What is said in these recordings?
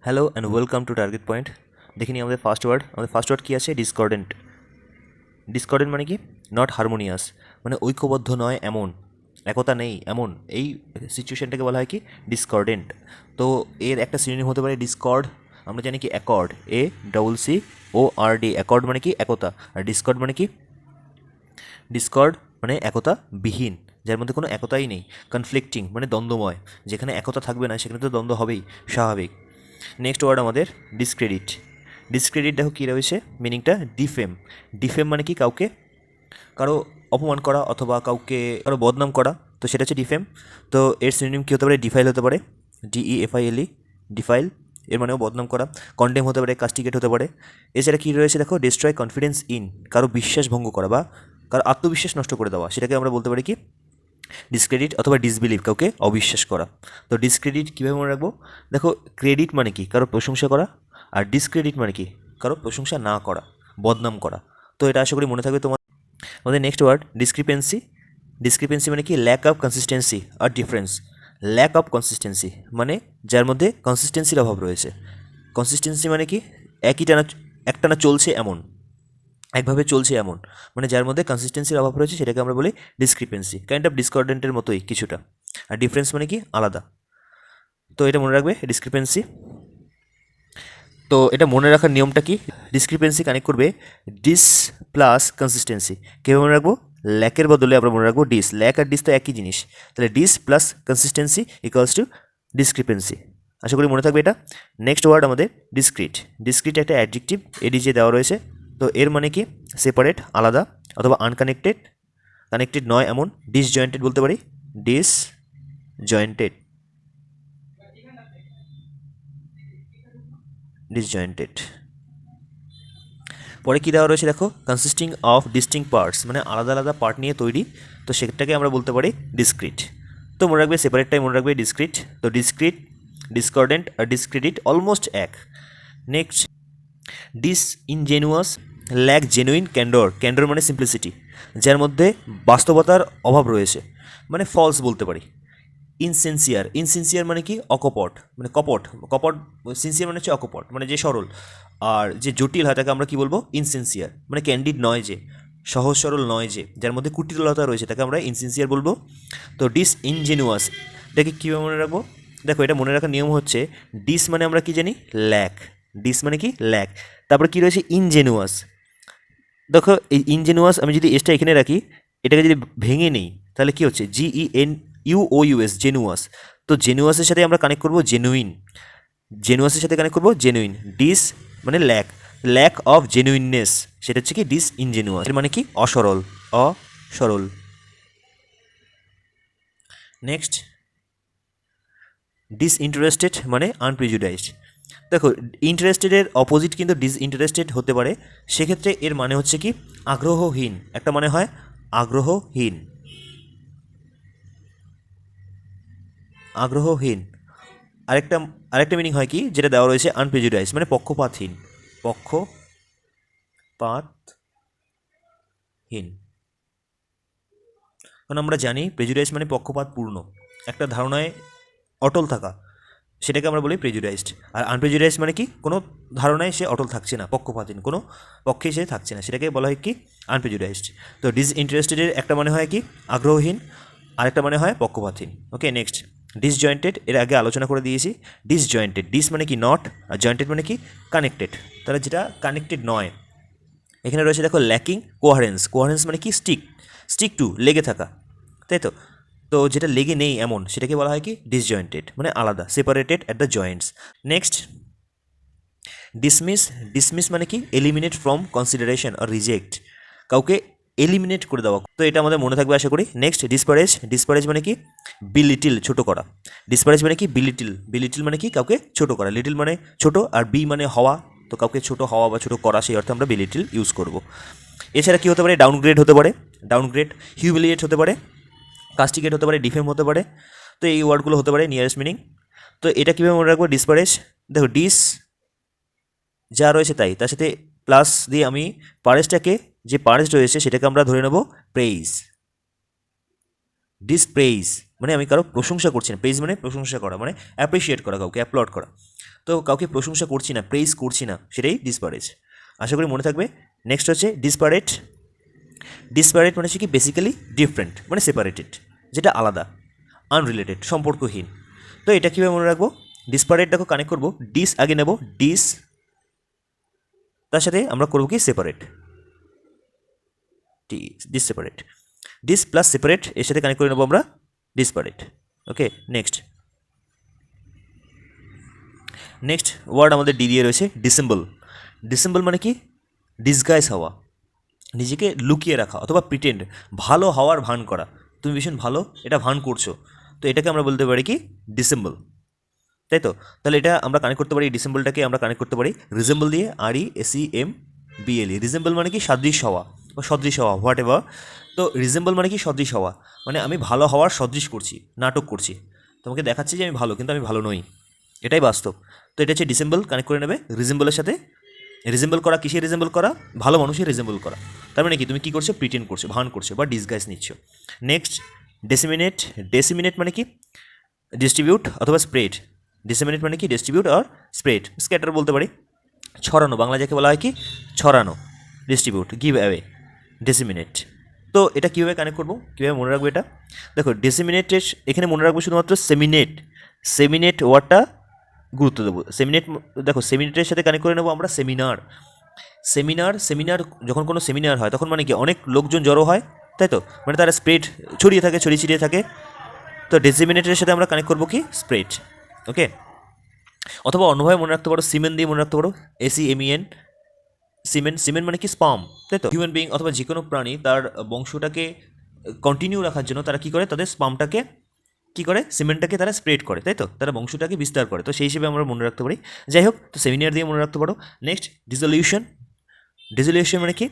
Hello and welcome to target point. দেখে নিই আমাদের ফার্স্ট ওয়ার্ড কী আছে? ডিসকর্ডেন্ট। ডিসকর্ডেন্ট মানে কি? নট হারমোনিয়াস, মানে ঐক্যবদ্ধ নয় এমন, একতা নেই এমন, এই সিচুয়েশনটাকে বলা হয় কি? ডিসকর্ডেন্ট। তো এর একটা সিনোনিম হতে পারে ডিসকর্ড। আমরা জানি কি অ্যাকর্ড, ACCORD, অ্যাকর্ড মানে কি? একতা। আর ডিসকর্ড মানে কি? ডিসকর্ড মানে একতা বিহীন, যার মধ্যে কোনো একতাই নেই। কনফ্লিক্টিং মানে দ্বন্দ্বময়, যেখানে একতা থাকবে না সেখানে তো দ্বন্দ্ব হবেই, স্বাভাবিক। নেক্সট ওয়ার্ড আমাদের ডিসক্রেডিট। ডিসক্রেডিট দেখো কী রয়েছে মিনিংটা? ডিফেম। ডিফেম মানে কি? কারো অপমান করা অথবা কারো বদনাম করা, তো সেটা হচ্ছে ডিফেম। তো এর সিনোনিম কী হতে পারে? ডিফাইল হতে পারে, DEFILE, ডিফাইল, এর মানেও বদনাম করা। কন্ডেম হতে পারে, কাস্টিগেট হতে পারে। এছাড়া কী রয়েছে দেখো? ডিস্ট্রয় কনফিডেন্স ইন, কারো বিশ্বাস ভঙ্গ করা বা কারো আত্মবিশ্বাস নষ্ট করে দেওয়া, সেটাকে আমরা বলতে পারি কি? ডিসক্রেডিট অথবা ডিসবিলিভ, কাউকে অবিশ্বাস করা। তো ডিসক্রেডিট কীভাবে মনে রাখবো? দেখো, ক্রেডিট মানে কি? কারো প্রশংসা করা। আর ডিসক্রেডিট মানে কি? কারো প্রশংসা না করা, বদনাম করা। তো এটা আশা করি মনে থাকবে তোমার। আমাদের নেক্সট ওয়ার্ড ডিসক্রিপেন্সি। ডিসক্রিপেন্সি মানে কি? ল্যাক অফ কনসিস্টেন্সি আর ডিফারেন্স। ল্যাক অফ কনসিস্টেন্সি মানে যার মধ্যে কনসিস্টেন্সির অভাব রয়েছে। কনসিস্টেন্সি মানে কি? একটানা চলছে এমন, একভাবে চলছে এমন, মানে যার মধ্যে কনসিস্টেন্সির অভাব রয়েছে, সেটাকে আমরা বলি ডিসক্রিপেন্সি। কাইন্ড অফ ডিসকর্ডেন্টের মতোই কিছুটা। আর ডিফারেন্স মানে কি? আলাদা। তো এটা মনে রাখবে, ডিসক্রিপেন্সি। তো এটা মনে রাখার নিয়মটা কি? ডিসক্রিপেন্সি কানেক্ট করবে ডিস প্লাস কনসিস্টেন্সি। কীভাবে মনে রাখবো? ল্যাকের বদলে আমরা মনে রাখবো ডিস। ল্যাক আর ডিস তো একই জিনিস, তাহলে dis plus consistency equals to discrepancy. আশা করি মনে থাকবে এটা। নেক্সট ওয়ার্ড আমাদের ডিসক্রিট। ডিসক্রিট একটা অ্যাডজেক্টিভ, এডিজে দেওয়া রয়েছে। তো এর মানে কি? সেপারেট, আলাদা, অথবা আনকানেক্টেড, কানেক্টেড নয় এমন। ডিসজয়েন্টেড বলতে পারি, ডিসজয়েন্টেড, ডিসজয়েন্টেড। পরে কী দেওয়া রয়েছে দেখো? কনসিস্টিং অফ ডিস্টিংক্ট পার্টস, মানে আলাদা আলাদা পার্ট নিয়ে তৈরি, তো সেটাকে আমরা বলতে পারি ডিসক্রিট। তো মনে রাখবে, সেপারেটটাই মনে রাখবে, ডিসক্রিট। তো ডিসক্রিট, ডিসকর্ডেন্ট আর ডিসক্রেডিট অলমোস্ট এক। Next disingenuous, lack genuine candour. Candour মানে সিম্পলিসিটি, যার মধ্যে বাস্তবতার অভাব রয়েছে, মানে ফলস বলতে পারি। ইনসিনসিয়ার, ইনসিনসিয়ার মানে কি? অকপট, মানে কপট। কপট, সিনসিয়ার মানে হচ্ছে অকপট, মানে যে সরল। আর যে জটিল হয় তাকে আমরা কি বলবো? ইনসিনসিয়ার। মানে ক্যান্ডিড নয় যে, সহজ সরল নয় যে, যার মধ্যে কুটিলতা রয়েছে, তাকে আমরা ইনসিনসিয়ার বলবো। তো ডিসইনজেনুয়াস, এটাকে কীভাবে মনে রাখবো? দেখো, এটা মনে রাখার নিয়ম হচ্ছে, ডিস মানে আমরা কি জানি? ল্যাক। ডিস মানে কি? ল্যাক। তারপরে কী রয়েছে? ইনজেনুয়াস। দেখো, এই ইনজেনুয়াস আমি যদি এসটা এখানে রাখি, এটাকে যদি ভেঙে নিই, তাহলে কি হচ্ছে? GENUOUS, জেনুয়াস। তো জেনুয়াসের সাথে আমরা কানেক্ট করবো জেনুইন। জেনুয়াসের সাথে কানেক্ট করবো জেনুইন। ডিস মানে ল্যাক, ল্যাক অফ জেনুইননেস, সেটা হচ্ছে কি? ডিসইনজেনুয়াস। এর মানে কি? অসরল, অসরল। নেক্সট ডিসইন্টারেস্টেড মানে আনপ্রিজুডাইজড। দেখো, ইন্টারেস্টেডের অপোজিট কিন্তু ডিসইন্টারেস্টেড হতে পারে। সেক্ষেত্রে এর মানে হচ্ছে কি? আগ্রহহীন। একটা মানে হয় আগ্রহহীন, আগ্রহহীন। আরেকটা আরেকটা মিনিং হয় কি, যেটা দেওয়া রয়েছে? আনপ্রেজুডাইজ মানে পক্ষপাতহীন, পক্ষপাতহীন। কারণ আমরা জানি প্রেজুডাইজ মানে পক্ষপাতপূর্ণ, একটা ধারণায় অটল থাকা, সেটাকে আমরা বলি প্রেজুডাইজড। আর আনপ্রেজুডাইজ মানে কি? কোনো ধারণায় সে অটল থাকছে না, পক্ষপাতহীন, কোনো পক্ষে সে থাকছে না, সেটাকে বলা হয় কি? আনপ্রেজুডাইজড। তো ডিসইন্টারেস্টেডের একটা মানে হয় কি? আগ্রহহীন, আরেকটা মানে হয় পক্ষপাতহীন। ওকে, নেক্সট ডিসজয়েন্টেড। এর আগে আলোচনা করে দিয়েছি। ডিসজয়েন্টেড, ডিস মানে কি? নট, আর জয়েন্টেড মানে কি? কানেক্টেড। তাহলে যেটা কানেক্টেড নয়। এখানে রয়েছে দেখো ল্যাকিং কোহারেন্স। কোহারেন্স মানে কি? স্টিক টু, লেগে থাকা, তাই তো? তো যেটা লেগে নেই এমন, সেটাকে বলা হয় কি? ডিসজয়েন্টেড, মানে আলাদা, separated at the joints. Next dismiss. Dismiss মানে কি? এলিমিনেট ফ্রম কনসিডারেশন আর রিজেক্ট, কাউকে এলিমিনেট করে দেওয়া। তো এটা আমাদের মনে থাকবে আশা করি। নেক্সট ডিসপারেজ। ডিসপারেজ মানে কি? বিলিটিল, ছোটো করা। ডিসপারেজ মানে কি? বিলিটিল। বিলিটিল মানে কি? কাউকে ছোটো করা। লিটিল মানে ছোট, আর বি মানে হওয়া, তো কাউকে ছোটো হওয়া বা ছোটো করা, সেই অর্থে আমরা বিলিটিল ইউজ করব। এছাড়া কী হতে পারে? ডাউনগ্রেড হতে পারে, ডাউনগ্রেড। হিউমিলিয়েট হতে পারে, কাস্টিগেট হতে পারে, ডিফেম হতে পারে। তো এই ওয়ার্ডগুলো হতে পারে নিয়ারেস্ট মিনিং। তো এটা কীভাবে মনে রাখবো? ডিসপারেজ। দেখো, ডিস যা রয়েছে তাই, তার সাথে প্লাস দিয়ে আমি পারেজটাকে, যে পারেজ রয়েছে সেটাকে আমরা ধরে নেব প্রেইজ। ডিসপ্রেইজ মানে আমি কারো প্রশংসা করছি না। প্রেইজ মানে প্রশংসা করা, মানে অ্যাপ্রিসিয়েট করা, কাউকে অ্যাপ্লড করা। তো কাউকে প্রশংসা করছি না, প্রেইজ করছি না, সেটাই ডিসপারেজ। আশা করি মনে থাকবে। নেক্সট হচ্ছে ডিসপারেট। ডিসপারেট মানে হচ্ছে কি বেসিক্যালি ডিফারেন্ট, মানে সেপারেটেড, যেটা আলাদা, আনরিলেটেড, সম্পর্কহীন। তো এটা কীভাবে মনে রাখবো? ডিসপারেট দেখো কানেক্ট করবো, ডিস আগে নেব, ডিস, তার সাথে আমরা করবো কি separate, dis separate, dis plus separate এর সাথে কানেক্ট করে নেবো আমরা ডিসপারেট। ওকে, নেক্সট ওয়ার্ড আমাদের ডি দিয়ে রয়েছে ডিসেম্বল। ডিসেম্বল মানে কি ডিসগাইজ হওয়া, নিজেকে লুকিয়ে রাখা অথবা প্রিটেন্ড, ভালো হওয়ার ভান করা, তুমি ভীষণ ভালো এটা ভান করছো, তো এটাকে আমরা বলতে পারি কি ডিসেম্বল, তাই তো? তাহলে এটা আমরা কানেক্ট করতে পারি, ডিসেম্বলটাকে আমরা কানেক্ট করতে পারি রিজেম্বল দিয়ে, RESEMBLE। রিজেম্বল মানে কি সাদৃশ হওয়া বা সদৃশ হওয়া, হোয়াট এভার। তো রিজেম্বল মানে কি সদৃশ হওয়া, মানে আমি ভালো হওয়ার সদৃশ করছি, নাটক করছি, তোমাকে দেখাচ্ছি যে আমি ভালো, কিন্তু আমি ভালো নই, এটাই বাস্তব। তো এটা হচ্ছে ডিসেম্বল, কানেক্ট করে নেবে রিজেম্বলের সাথে। রিজেম্বল করা, কিসে রিজেম্বল করা? ভালো মানুষের রিজেম্বল করা। তার মানে কি তুমি কী করছো? প্রিটেন্ড করছো, ভান করছো বা ডিসগাইজ নিচ্ছ। নেক্সট ডেসিমিনেট। ডেসিমিনেট মানে কি ডিস্ট্রিবিউট অথবা স্প্রেড। ডিসেমিনেট মানে কি ডিস্ট্রিবিউট আর স্প্রেড, স্ক্যাটার বলতে পারি, ছড়ানো, বাংলা যাকে বলা হয় কি ছড়ানো, ডিস্ট্রিবিউট, গিভ অ্যাওয়ে, ডেসিমিনেট। তো এটা কীভাবে কানেক্ট করবো, কীভাবে মনে রাখবো এটা? দেখো ডেসিমিনেটের এখানে মনে রাখবো শুধুমাত্র সেমিনেট, সেমিনেট ওয়ার্ডটা গুরুত্ব দেবো। সেমিনেট দেখো সেমিনেটের সাথে কানেক্ট করে নেবো আমরা সেমিনার। সেমিনার যখন কোনো সেমিনার হয় তখন মানে কি অনেক লোকজন জড়ো হয়, তাই তো? মানে তারা স্প্রেড ছড়িয়ে থাকে, ছড়িয়ে ছিটিয়ে থাকে। তো ডেসিমিনেটের সাথে আমরা কানেক্ট করবো কি স্প্রেড। ওকে, অথবা অন্যভাবে মনে রাখতে পারো, সিমেন দিয়ে মনে রাখতে পারো, SEMEN, সিমেন মানে কি স্পাম, তাই তো? হিউম্যান বিং অথবা যে কোনো প্রাণী তার বংশটাকে কন্টিনিউ রাখার জন্য তারা কী করে? তাদের স্পামটাকে কী করে? সিমেন্টটাকে তারা স্প্রেড করে, তাই তো? তারা বংশটাকে বিস্তার করে। তো সেই হিসেবে আমরা মনে রাখতে পারি। যাই হোক, তো সেমিনার দিয়ে মনে রাখতে পারো। Next dissolution. ডিসলিউশন মানে কি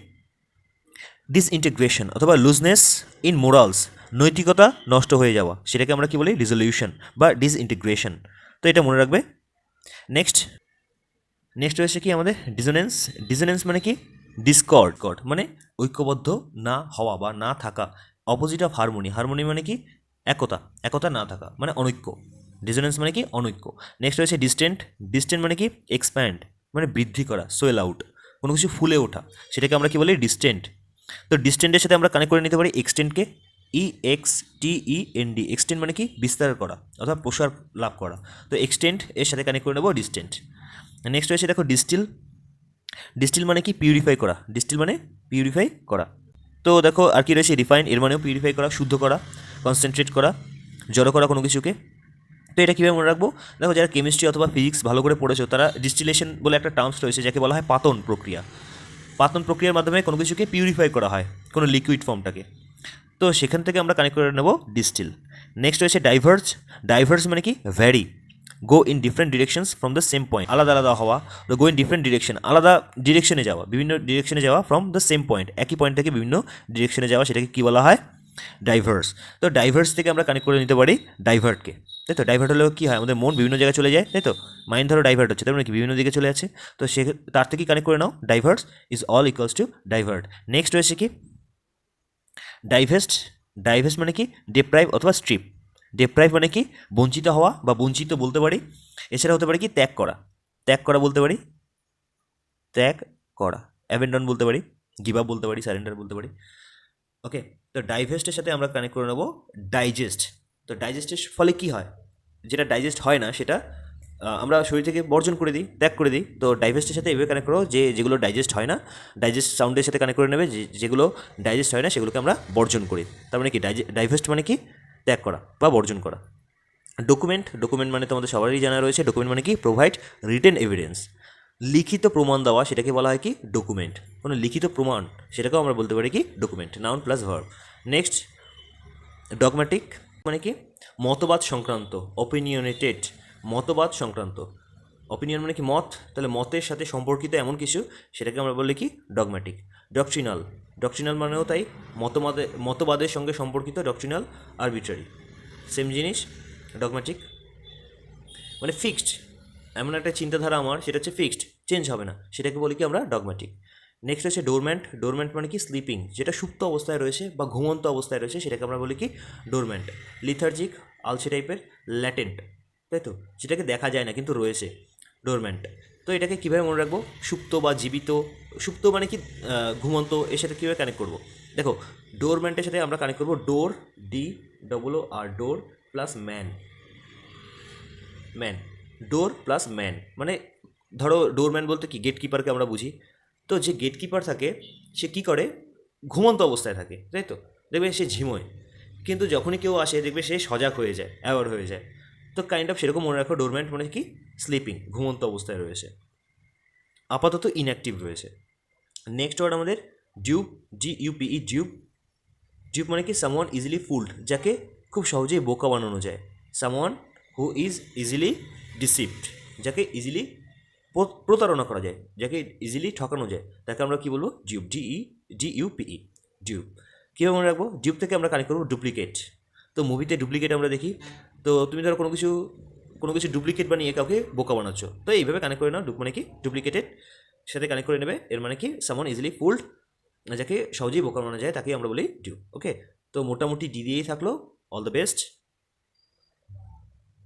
ডিসইন্টিগ্রেশন অথবা লুজনেস ইন মোরালস, নৈতিকতা নষ্ট হয়ে যাওয়া, সেটাকে আমরা কি বলি? ডিসলিউশন বা ডিসইন্টিগ্রেশন। তো এটা মনে রাখবে। নেক্সট রয়েছে কি আমাদের ডিসোনেন্স। ডিসোনেন্স মানে কি ডিসকর্ড, মানে ঐক্যবদ্ধ না হওয়া বা না থাকা, অপোজিট অফ হারমোনি। হারমোনি মানে কি একতা না থাকা, মানে অনৈক্য। ডিসোনেন্স মানে কি অনৈক্য। নেক্সট রয়েছে ডিস্টেন্ট। ডিস্টেন্ট মানে কি এক্সপ্যান্ড, মানে বৃদ্ধি করা, সোয়েল আউট, কোনো কিছু ফুলে ওঠা, সেটাকে আমরা কি বলি? ডিস্টেন্ট। তো ডিস্টেন্টের সাথে আমরা কানেক্ট করে নিতে পারি এক্সটেন্টকে, EXTEND। এক্সটেন্ড মানে কি বিস্তার করা অথবা প্রসার লাভ করা। তো এক্সটেন্ট এর সাথে কানেক্ট করে নেবো ডিস্টেন্ট। নেক্সট রয়েছে দেখো ডিস্টিল। ডিস্টিল মানে কি পিউরিফাই করা। ডিস্টিল মানে পিউরিফাই করা। তো দেখো আর কি রয়েছে রিফাইন, এর মানেও পিউরিফাই করা, শুদ্ধ করা, কনসেন্ট্রেট করা, জড়ো করা কোনো কিছুকে। তো এটা কীভাবে মনে রাখবো? দেখো যারা কেমিস্ট্রি অথবা ফিজিক্স ভালো করে পড়েছো তারা ডিস্টিলেশন বলে একটা টার্মস রয়েছে যাকে বলা হয় পাতন প্রক্রিয়া। পাতন প্রক্রিয়ার মাধ্যমে কোনো কিছুকে পিউরিফাই করা হয়, কোনো লিকুইড ফর্মটাকে। তো সেখান থেকে আমরা কানেক্ট করে নেব ডিস্টিল। নেক্সট রয়েছে ডাইভার্জ। ডাইভার্জ মানে কি vary, go in different directions from the same point, আলাদা আলাদা হওয়া, গো ইন ডিফারেন্ট ডিরেকশন, আলাদা ডিরেকশনে যাওয়া, বিভিন্ন ডিরেকশনে যাওয়া, ফ্রম দ্য সেম পয়েন্ট, একই পয়েন্ট থেকে বিভিন্ন ডিরেকশনে যাওয়া, সেটাকে কী বলা হয়? ডাইভার্স। তো ডাইভার্স থেকে আমরা কানেক্ট করে নিতে পারি ডাইভার্টকে, তাই তো? ডাইভার্ট হলেও কী হয়? আমাদের মন বিভিন্ন জায়গায় চলে যায়, তাই তো? মাইন্ড ধরো ডাইভার্ট হচ্ছে, তার মানে কি বিভিন্ন দিকে চলে যাচ্ছে, তো সে তার থেকে কানেক্ট করে নাও diverse is all equals to divert. Next রয়েছে কি ডাইভেস্ট। ডাইভেস্ট মানে কি ডেপ্রাইভ অথবা স্ট্রিপ। ডেপ্রাইভ মানে কি বঞ্চিত হওয়া বা বঞ্চিত বলতে পারি। এছাড়া হতে পারে কি ত্যাগ করা, বলতে পারি, ত্যাগ করা, অ্যাবেন্ডন বলতে পারি, গিভ আপ বলতে পারি, সারেন্ডার বলতে পারি। ওকে, তো ডাইভেস্টের সাথে আমরা কানেক্ট করে নেবো ডাইজেস্ট। তো ডাইজেস্টের ফলে কি হয়? যেটা ডাইজেস্ট হয় না সেটা আমরা শরীর থেকে বর্জন করে দিই, ত্যাগ করে দিই। তো ডাইজেস্টের সাথে এভাবে কানেক্ট করো যে যেগুলো ডাইজেস্ট হয় না, ডাইজেস্ট সাউন্ডের সাথে কানেক্ট করে নেবে, যেগুলো ডাইজেস্ট হয় না সেগুলোকে আমরা বর্জন করি। তার মানে কি ডাইভেস্ট মানে কি ত্যাগ করা বা বর্জন করা। ডকুমেন্ট। ডকুমেন্ট মানে তোমাদের সবারই জানা রয়েছে, ডকুমেন্ট মানে কি প্রোভাইড রিটেন এভিডেন্স, লিখিত প্রমাণ দেওয়া, সেটাকে বলা হয় কি ডকুমেন্ট। কোনো লিখিত প্রমাণ সেটাকেও আমরা বলতে পারি কি document, noun plus verb. Next dogmatic মানে কি মতবাদ সংক্রান্ত, অপিনিয়নেটেড, মতবাদ সংক্রান্ত। অপিনিয়ন মানে কি মত, তাহলে মতের সাথে সম্পর্কিত এমন কিছু, সেটাকে আমরা বলি কি ডগম্যাটিক। ডক্ট্রিনাল। ডক্ট্রিনাল মানেও তাই মতবাদের সঙ্গে সম্পর্কিত, ডক্ট্রিনাল আরবিট্রারি, সেম জিনিস। ডগম্যাটিক মানে ফিক্সড, এমন একটা চিন্তাধারা আমার, সেটা হচ্ছে ফিক্সড, চেঞ্জ হবে না, সেটাকে বলি কি আমরা ডগম্যাটিক। নেক্সট হচ্ছে ডোরম্যান্ট। ডোরম্যান্ট মানে কি স্লিপিং, যেটা সুপ্ত অবস্থায় রয়েছে বা ঘুমন্ত অবস্থায় রয়েছে, সেটাকে আমরা বলি কি ডোরম্যান্ট। লিথার্জিক, আলসে টাইপের, ল্যাটেন্ট, তাই তো? যেটাকে দেখা যায় না কিন্তু রয়েছে। ডোরম্যান্ট। তো এটাকে কীভাবে মনে রাখবো? সুপ্ত বা জীবিত। সুপ্ত মানে কি ঘুমন্ত, এর সাথে কীভাবে কানেক্ট করবো? দেখো, ডোরম্যান্টের সাথে আমরা কানেক্ট করবো ডোর, DOOR, ডোর প্লাস ম্যান। ম্যান, ডোর প্লাস ম্যান মানে ধরো ডোরম্যান বলতে কি গেটকিপারকে আমরা বুঝি। তো যে গেটকিপার থাকে সে কী করে? ঘুমন্ত অবস্থায় থাকে, তাই তো? দেখবে সে ঝিমোয়, কিন্তু যখনই কেউ আসে দেখবে সে সজাগ হয়ে যায়, অ্যাওয়ার হয়ে যায়। তো কাইন্ড অফ সেরকম মনে রাখো, ডোরম্যান্ট মানে কি? স্লিপিং, ঘুমন্ত অবস্থায় রয়েছে, আপাতত ইনঅ্যাক্টিভ রয়েছে। নেক্সট ওয়ার্ড আমাদের ডিউপ, DUPE, ডিউপ। ডিউপ মানে কি? সামওয়ান ইজিলি ফুলড, যাকে খুব সহজেই বোকা বানানো যায়। Someone who is easily deceived, যাকে ইজিলি প্রতারণা করা যায়, যাকে ইজিলি ঠকানো যায়, তাকে আমরা কি বলবো? Dupe, DUPE, dupe. কীভাবে মনে রাখবো? ডিউপ থেকে আমরা কানেক্ট করবো ডুপ্লিকেট। তো মুভিতে ডুপ্লিকেট আমরা দেখি। তো তুমি ধরো কোনো কিছু ডুপ্লিকেট বানিয়ে কাউকে বোকা বানাচ্ছ, তো এইভাবে কানেক্ট করে নাও। ডুপ মানে কি? ডুপ্লিকেটেড, সাথে কানেক্ট করে নেবে। এর মানে কি? সামওয়ান ইজিলি ফুলড, যাকে সহজেই বোকা বানানো যায় তাকেই আমরা বলি ডিউপ। ওকে, তো মোটামুটি ডি দিয়েই থাকলো। All the best.